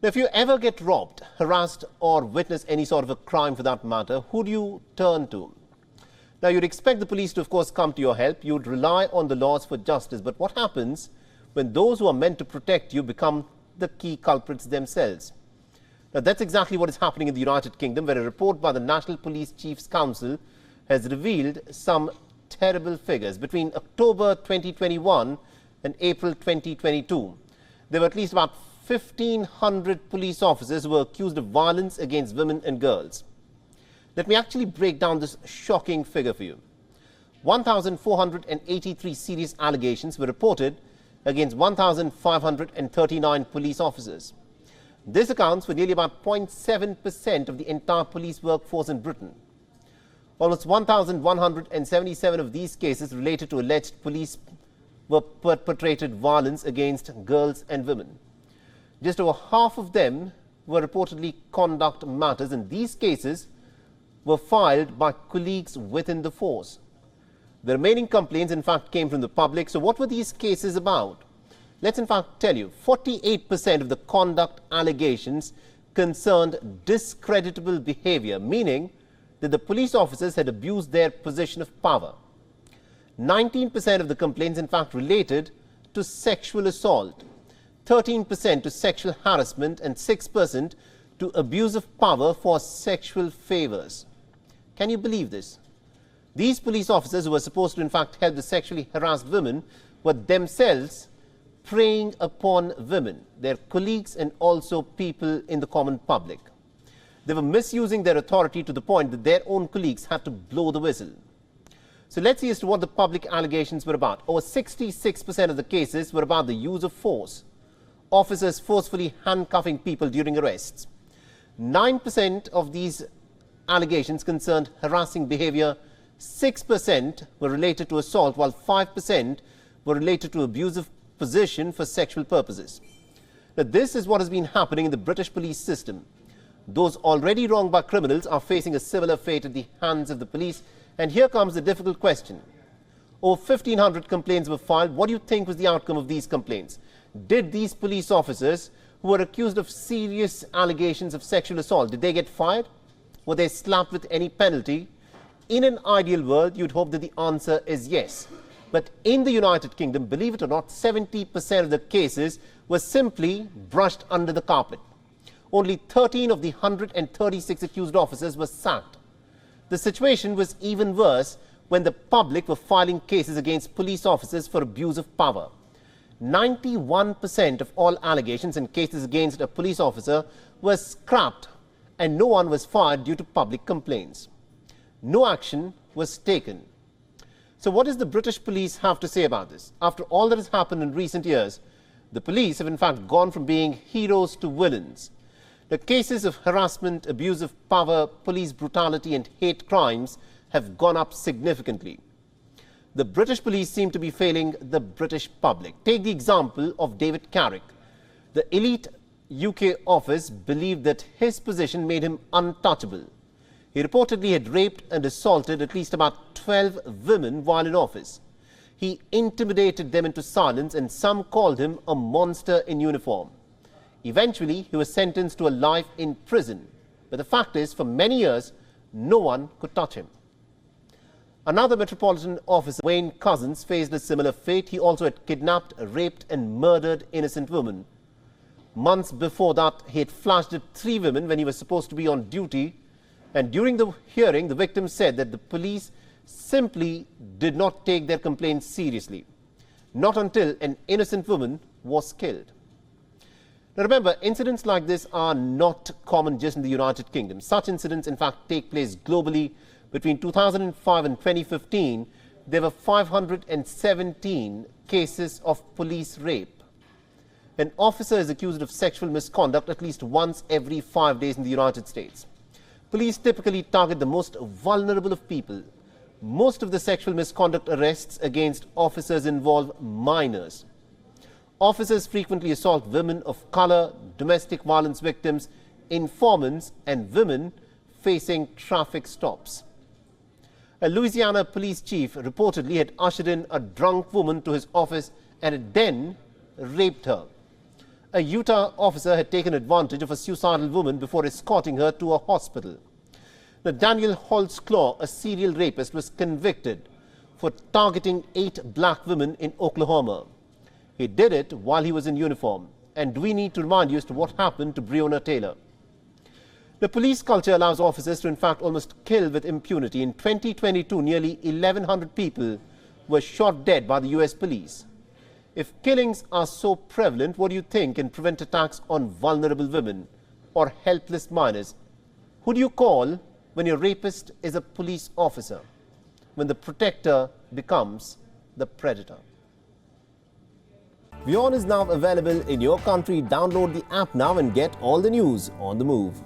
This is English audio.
Now, if you ever get robbed, harassed or witness any sort of a crime for that matter, who do you turn to? Now, you'd expect the police to, of course, come to your help. You'd rely on the laws for justice. But what happens when those who are meant to protect you become the key culprits themselves? Now, that's exactly what is happening in the United Kingdom, where a report by the National Police Chiefs Council has revealed some terrible figures. Between October 2021 and April 2022, there were at least about 1,500 police officers who were accused of violence against women and girls. Let me actually break down this shocking figure for you. 1,483 serious allegations were reported against 1,539 police officers. This accounts for nearly about 0.7% of the entire police workforce in Britain. Almost 1,177 of these cases related to alleged police were perpetrated violence against girls and women. Just over half of them were reportedly conduct matters, and these cases were filed by colleagues within the force. The remaining complaints, in fact, came from the public. So what were these cases about? Let's, in fact, tell you. 48% of the conduct allegations concerned discreditable behavior, meaning that the police officers had abused their position of power. 19% of the complaints, in fact, related to sexual assault, 13% to sexual harassment, and 6% to abuse of power for sexual favors. Can you believe this? These police officers, who were supposed to, in fact, help the sexually harassed women, were themselves preying upon women, their colleagues, and also people in the common public. They were misusing their authority to the point that their own colleagues had to blow the whistle. So let's see as to what the public allegations were about. Over 66% of the cases were about the use of force, officers forcefully handcuffing people during arrests. 9% of these allegations concerned harassing behavior, 6% were related to assault, while 5% were related to abusive position for sexual purposes. Now, this is what has been happening in the British police system. Those already wronged by criminals are facing a similar fate at the hands of the police. And here comes the difficult question. Over 1,500 complaints were filed. What do you think was the outcome of these complaints? Did these police officers who were accused of serious allegations of sexual assault, did they get fired? Were they slapped with any penalty? In an ideal world, you'd hope that the answer is yes. But in the United Kingdom, believe it or not, 70% of the cases were simply brushed under the carpet. Only 13 of the 136 accused officers were sacked. The situation was even worse when the public were filing cases against police officers for abuse of power. 91% of all allegations and cases against a police officer were scrapped, and no one was fired due to public complaints. No action was taken. So what does the British police have to say about this? After all that has happened in recent years, the police have in fact gone from being heroes to villains. The cases of harassment, abuse of power, police brutality and hate crimes have gone up significantly. The British police seem to be failing the British public. Take the example of David Carrick. The elite UK office believed that his position made him untouchable. He reportedly had raped and assaulted at least about 12 women while in office. He intimidated them into silence, and some called him a monster in uniform. Eventually, he was sentenced to a life in prison. But the fact is, for many years, no one could touch him. Another Metropolitan officer, Wayne Couzens, faced a similar fate. He also had kidnapped, raped and murdered innocent women. Months before that, he had flashed at 3 women when he was supposed to be on duty. And during the hearing, the victim said that the police simply did not take their complaints seriously. Not until an innocent woman was killed. Now remember, incidents like this are not common just in the United Kingdom. Such incidents, in fact, take place globally. Between 2005 and 2015, there were 517 cases of police rape. An officer is accused of sexual misconduct at least once every 5 days in the United States. Police typically target the most vulnerable of people. Most of the sexual misconduct arrests against officers involve minors. Officers frequently assault women of color, domestic violence victims, informants, and women facing traffic stops. A Louisiana police chief reportedly had ushered in a drunk woman to his office and had then raped her. A Utah officer had taken advantage of a suicidal woman before escorting her to a hospital. Now, Daniel Holtzclaw, a serial rapist, was convicted for targeting 8 black women in Oklahoma. He did it while he was in uniform. And do we need to remind you as to what happened to Breonna Taylor? The police culture allows officers to in fact almost kill with impunity. In 2022, nearly 1,100 people were shot dead by the US police. If killings are so prevalent, what do you think can prevent attacks on vulnerable women or helpless minors? Who do you call when your rapist is a police officer? When the protector becomes the predator? WION is now available in your country. Download the app now and get all the news on the move.